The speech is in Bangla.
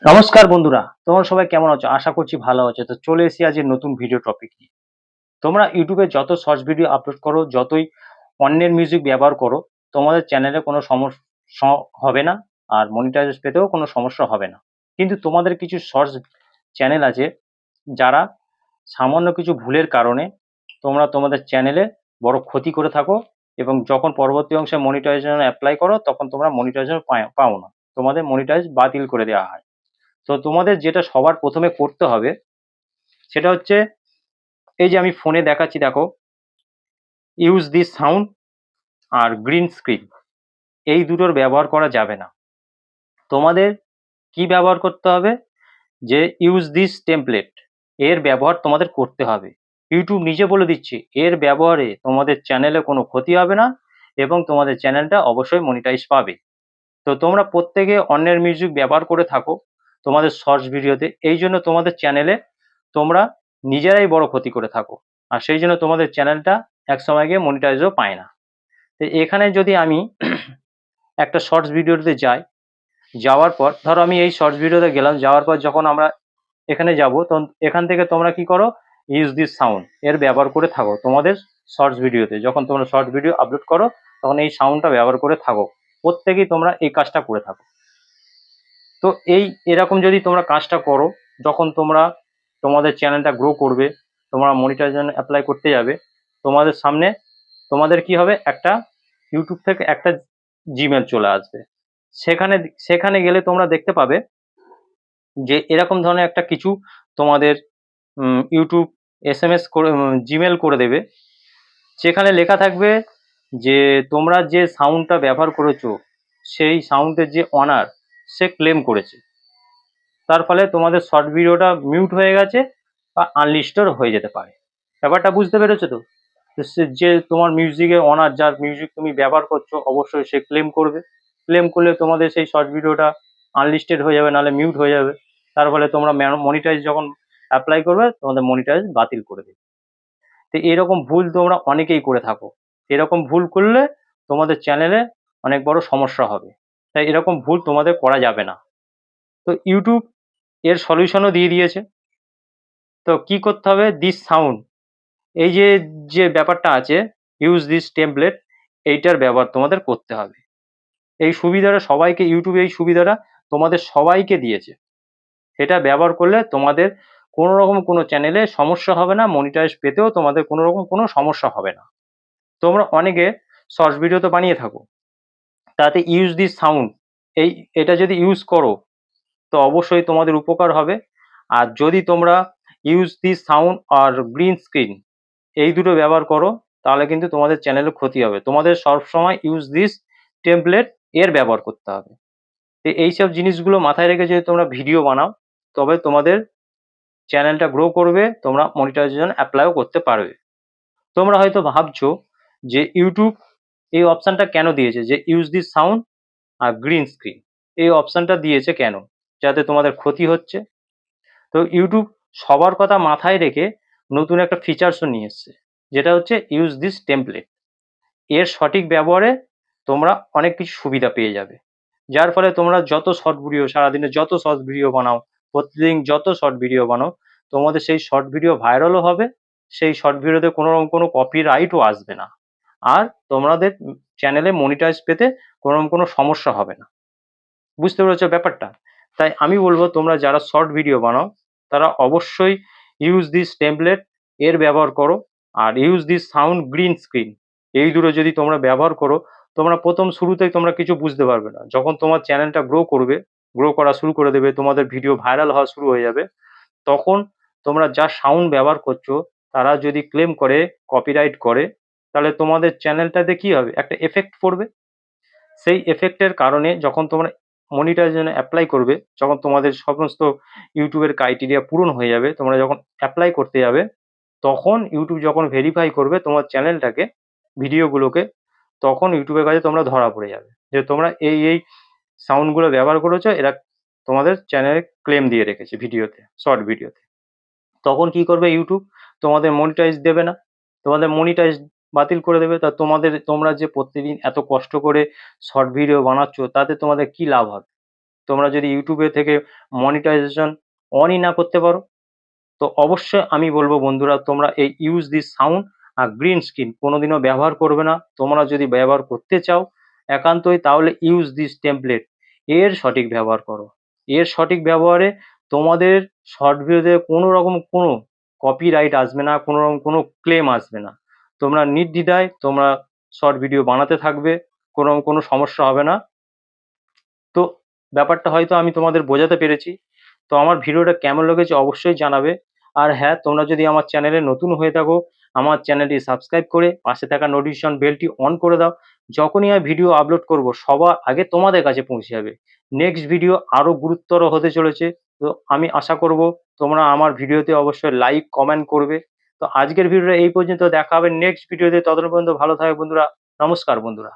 নমস্কার বন্ধুরা, তোমরা সবাই কেমন আছো? আশা করছি ভালো আছো। তো চলে এসেছি আজ নতুন ভিডিও টপিক নিয়ে। তোমরা ইউটিউবে যত শর্টস ভিডিও আপলোড করো, যতই অন্যের মিউজিক ব্যবহার করো, তোমাদের চ্যানেলে কোনো সমস্যা হবে না, আর মনিটাইজ পেতেও কোনো সমস্যা হবে না। কিন্তু তোমাদের কিছু শর্টস চ্যানেল আছে যারা সামান্য কিছু ভুলের কারণে তোমরা তোমাদের চ্যানেলে বড় ক্ষতি করে থাকো, এবং যখন পরবর্তী অংশে মনিটাইজেশন অ্যাপ্লাই করো তখন তোমরা মনিটাইজেশন পাও না, তোমাদের মনিটাইজ বাতিল করে দেওয়া হয়। তো তোমাদের যেটা সবার প্রথমে করতে হবে সেটা হচ্ছে, এই যে আমি ফোনে দেখাচ্ছি দেখো, ইউজ দিস সাউন্ড আর গ্রিন স্ক্রিন, এই দুটোর ব্যবহার করা যাবে না। তোমাদের কি ব্যবহার করতে হবে, যে ইউজ দিস টেমপ্লেট, এর ব্যবহার তোমাদের করতে হবে। ইউটিউব নিজে বলে দিচ্ছে এর ব্যবহারে তোমাদের চ্যানেলে কোনো ক্ষতি হবে না, এবং তোমাদের চ্যানেলটা অবশ্যই মনিটাইজ পাবে। তো তোমরা প্রত্যেকে অন্যের মিউজিক ব্যবহার করে থাকো তোমাদের শর্টস ভিডিওতে, এই জন্য তোমাদের চ্যানেলে তোমরা নিজেরাই বড় ক্ষতি করে থাকো, আর সেই জন্য তোমাদের চ্যানেলটা এক সময় গিয়ে মনিটাইজও পায় না। তো এখানে যদি আমি একটা শর্টস ভিডিওতে যাই, যাওয়ার পর ধরো আমি এই শর্টস ভিডিওতে গেলাম, যাওয়ার পর যখন আমরা এখানে যাব, তখন এখান থেকে তোমরা কি করো, ইউজ দিস সাউন্ড এর ব্যবহার করে থাকো তোমাদের শর্টস ভিডিওতে। যখন তোমরা শর্ট ভিডিও আপলোড করো তখন এই সাউন্ডটা ব্যবহার করে থাকো, প্রত্যেকেই তোমরা এই কাজটা করে থাকো। তো এরকম যদি তোমরা কাজটা করো, যখন তোমরা তোমাদের চ্যানেলটা গ্রো করবে, তোমরা মনিটাইজেশন অ্যাপ্লাই করতে যাবে, তোমাদের সামনে তোমাদের কি হবে, একটা ইউটিউব থেকে একটা জিমেল চলে আসবে। সেখানে সেখানে গেলে তোমরা দেখতে পাবে যে এরকম ধরনের একটা কিছু তোমাদের ইউটিউব এসএমএস করে, জিমেল করে দেবে। সেখানে লেখা থাকবে যে তোমরা যে সাউন্ডটা ব্যবহার করেছো সেই সাউন্ডের যে অনার সে ক্লেম করেছে, তার ফলে তোমাদের শর্ট ভিডিওটা মিউট হয়ে গেছে বা আনলিস্টেড হয়ে যেতে পারে। ব্যাপারটা বুঝতে পেরেছো তো? তো যে তোমার মিউজিকের অনার, যার মিউজিক তুমি ব্যবহার করছো, অবশ্যই সে ক্লেম করবে। ক্লেম করলে তোমাদের সেই শর্ট ভিডিওটা আনলিস্টেড হয়ে যাবে, নাহলে মিউট হয়ে যাবে। তার ফলে তোমরা মনিটাইজ যখন অ্যাপ্লাই করবে তোমাদের মনিটাইজ বাতিল করে দেবে। তো এরকম ভুল তোমরা অনেকেই করে থাকো। এরকম ভুল করলে তোমাদের চ্যানেলে অনেক বড় সমস্যা হবে। তাই এরকম ভুল তোমাদের করা যাবে না। তো ইউটিউব এর সলিউশনও দিয়ে দিয়েছে। তো কি করতে হবে, দিস সাউন্ড, এই যে যে ব্যাপারটা আছে, ইউজ দিস টেমপ্লেট, এইটার ব্যবহার তোমাদের করতে হবে। এই সুবিধাটা সবাইকে, ইউটিউব এই সুবিধাটা তোমাদের সবাইকে দিয়েছে। এটা ব্যবহার করলে তোমাদের কোনো রকম কোনো চ্যানেলে সমস্যা হবে না, মনিটাইজ পেতেও তোমাদের কোনো রকম কোনো সমস্যা হবে না। তোমরা অনেকে শর্টস ভিডিও তো বানিয়ে থাকো, তাতে ইউজ দিস সাউন্ড, এটা যদি ইউজ করো তো অবশ্যই তোমাদের উপকার হবে। আর যদি তোমরা ইউজ দিস সাউন্ড আর গ্রিন স্ক্রিন, এই দুটো ব্যবহার করো, তাহলে কিন্তু তোমাদের চ্যানেলের ক্ষতি হবে। তোমাদের সবসময় ইউজ দিস টেমপ্লেট এর ব্যবহার করতে হবে। তো এইসব জিনিসগুলো মাথায় রেখে যদি তোমরা ভিডিও বানাও, তবে তোমাদের চ্যানেলটা গ্রো করবে, তোমরা মনিটাইজেশন অ্যাপ্লাইও করতে পারবে। তোমরা হয়তো ভাবছো যে ইউটিউব এই অপশনটা কেন দিয়েছে, যে ইউজ দিস সাউন্ড আর গ্রিন স্ক্রিন, এই অপশনটা দিয়েছে কেন, যাতে তোমাদের ক্ষতি হচ্ছে। তো ইউটিউব সবার কথা মাথায় রেখে নতুন একটা ফিচার্সও নিয়ে এসছে, যেটা হচ্ছে ইউজ দিস টেমপ্লেট। এর সঠিক ব্যবহারে তোমরা অনেক কিছু সুবিধা পেয়ে যাবে, যার ফলে তোমরা যত শর্ট ভিডিও, সারাদিনে যত শর্ট ভিডিও বানাও, প্রতিদিন যত শর্ট ভিডিও বানাও, তোমাদের সেই শর্ট ভিডিও ভাইরালও হবে, সেই শর্ট ভিডিওতে কোনো রকম কোনো কপিরাইটও আসবে না, আর তোমাদের চ্যানেলে মনিটাইজ পেতে কোনো রকম কোনো সমস্যা হবে না। বুঝতে পেরেছো ব্যাপারটা? তাই আমি বলবো তোমরা যারা শর্ট ভিডিও বানাও তারা অবশ্যই ইউজ দিস টেমপ্লেট এর ব্যবহার করো, আর use this sound green screen, এই দুটো যদি তোমরা ব্যবহার করো, তোমরা প্রথম শুরুতেই তোমরা কিছু বুঝতে পারবে না। যখন তোমার চ্যানেলটা গ্রো করবে, গ্রো করা শুরু করে দেবে, তোমাদের ভিডিও ভাইরাল হওয়া শুরু হয়ে যাবে, তখন তোমরা যা সাউন্ড ব্যবহার করছো তারা যদি ক্লেম করে, কপিরাইট করে, তাহলে তোমাদের চ্যানেলটাতে কি হবে, একটা এফেক্ট পড়বে। সেই এফেক্টের কারণে যখন তোমরা মনিটাইজেশনে অ্যাপ্লাই করবে, যখন তোমাদের সমস্ত ইউটিউবের ক্রাইটেরিয়া পূরণ হয়ে যাবে, তোমরা যখন অ্যাপ্লাই করতে যাবে, তখন ইউটিউব যখন ভেরিফাই করবে তোমার চ্যানেলটাকে, ভিডিওগুলোকে, তখন ইউটিউবের কাছে তোমরা ধরা পড়ে যাবে যে তোমরা এই সাউন্ডগুলো ব্যবহার করেছো, এরা তোমাদের চ্যানেলে ক্লেম দিয়ে রেখেছে ভিডিওতে, শর্ট ভিডিওতে। তখন কি করবে ইউটিউব, তোমাদের মনিটাইজ দেবে না, তোমাদের মনিটাইজ বাতিল করে দেবে। তা তোমরা যে প্রতিদিন এত কষ্ট করে শর্ট ভিডিও বানাচ্ছ, তাতে তোমাদের কি লাভ হবে? তোমরা যদি ইউটিউবে থেকে মনিটাইজেশন অনই না করতে পারো, তো অবশ্যই আমি বলবো বন্ধুরা, তোমরা এই ইউজ দিস সাউন্ড আর গ্রিন স্ক্রিন কোনোদিনও ব্যবহার করবে না। তোমরা যদি ব্যবহার করতে চাও একান্তই, তাহলে ইউজ দিস টেমপ্লেট, এর সঠিক ব্যবহার করো। এর সঠিক ব্যবহারে তোমাদের শর্ট ভিডিওতে কোনো রকম কোনো কপিরাইট আসবে না, কোনো রকম কোনো ক্লেম আসবে না। তোমরা নির্দ্বিধায় তোমরা শর্ট ভিডিও বানাতে থাকবে, কোনো সমস্যা হবে না। তো ব্যাপারটা হয়তো আমি তোমাদের বোঝাতে পেরেছি। তো আমার ভিডিওটা কেমন লেগেছে অবশ্যই জানাবে। আর হ্যাঁ, তোমরা যদি আমার চ্যানেলে নতুন হয়ে থাকো, আমার চ্যানেলটি সাবস্ক্রাইব করে পাশে থাকা নোটিফিকেশন বেলটি অন করে দাও। যখনই আমি ভিডিও আপলোড করব সবার আগে তোমাদের কাছে পৌঁছে যাবে। নেক্সট ভিডিও আরো গুরুত্বর হতে চলেছে। তো আমি আশা করব তোমরা আমার ভিডিওতে অবশ্যই লাইক কমেন্ট করবে। তো আজকের ভিডিওটা এই পর্যন্ত, দেখা হবে নেক্সট ভিডিওতে। ততক্ষণ পর্যন্ত ভালো থাকবে বন্ধুরা। নমস্কার বন্ধুরা।